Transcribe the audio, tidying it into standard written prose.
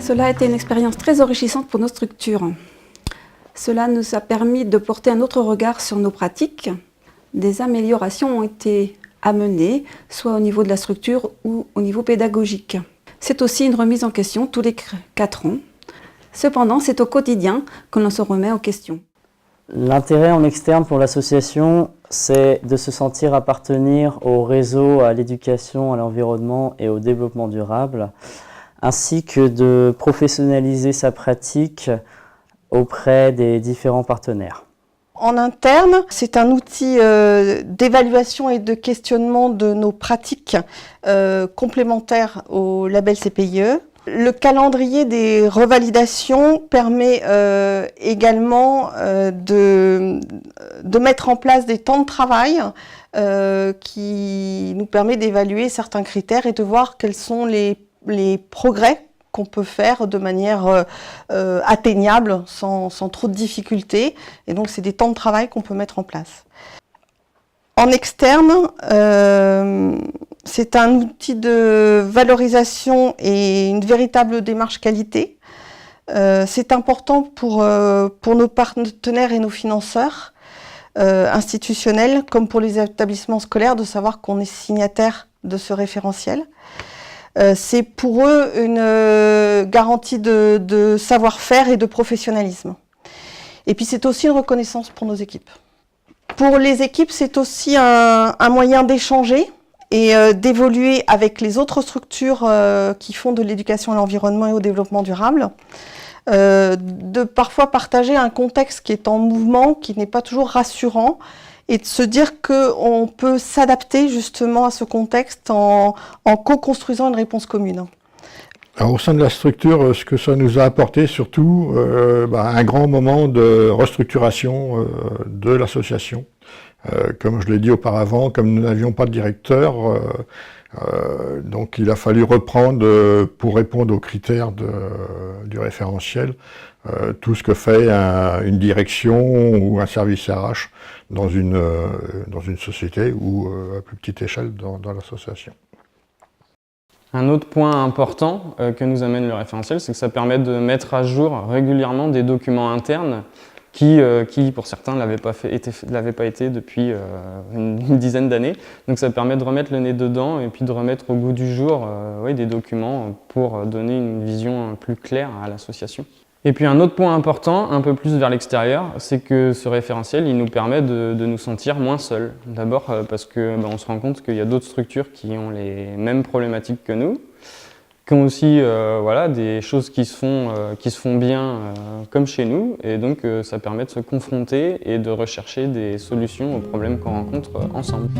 Cela a été une expérience très enrichissante pour nos structures. Cela nous a permis de porter un autre regard sur nos pratiques. Des améliorations ont été amenées, soit au niveau de la structure ou au niveau pédagogique. C'est aussi une remise en question tous les 4 ans. Cependant, c'est au quotidien que l'on se remet en question. L'intérêt en externe pour l'association, c'est de se sentir appartenir au réseau, à l'éducation, à l'environnement et au développement durable, ainsi que de professionnaliser sa pratique auprès des différents partenaires. En interne, c'est un outil d'évaluation et de questionnement de nos pratiques complémentaires au label CPIE. Le calendrier des revalidations permet également de mettre en place des temps de travail qui nous permet d'évaluer certains critères et de voir quels sont les progrès qu'on peut faire de manière atteignable, sans trop de difficultés. Et donc, c'est des temps de travail qu'on peut mettre en place. En externe, c'est un outil de valorisation et une véritable démarche qualité. C'est important pour nos partenaires et nos financeurs institutionnels, comme pour les établissements scolaires, de savoir qu'on est signataire de ce référentiel. C'est pour eux une garantie de savoir-faire et de professionnalisme. Et puis c'est aussi une reconnaissance pour nos équipes. Pour les équipes, c'est aussi un moyen d'échanger et d'évoluer avec les autres structures qui font de l'éducation à l'environnement et au développement durable, de parfois partager un contexte qui est en mouvement, qui n'est pas toujours rassurant, et de se dire qu'on peut s'adapter justement à ce contexte en co-construisant une réponse commune. Alors, au sein de la structure, ce que ça nous a apporté surtout, un grand moment de restructuration de l'association. Comme je l'ai dit auparavant, comme nous n'avions pas de directeur, donc il a fallu reprendre, pour répondre aux critères du référentiel, tout ce que fait une direction ou un service RH dans une société ou à plus petite échelle dans l'association. Un autre point important que nous amène le référentiel, c'est que ça permet de mettre à jour régulièrement des documents internes qui pour certains, ne l'avaient pas été depuis une dizaine d'années. Donc ça permet de remettre le nez dedans et puis de remettre au goût du jour des documents pour donner une vision plus claire à l'association. Et puis un autre point important, un peu plus vers l'extérieur, c'est que ce référentiel, il nous permet de nous sentir moins seuls. D'abord parce qu'on se rend compte qu'il y a d'autres structures qui ont les mêmes problématiques que nous, qui ont aussi des choses qui se font bien comme chez nous, et donc ça permet de se confronter et de rechercher des solutions aux problèmes qu'on rencontre ensemble.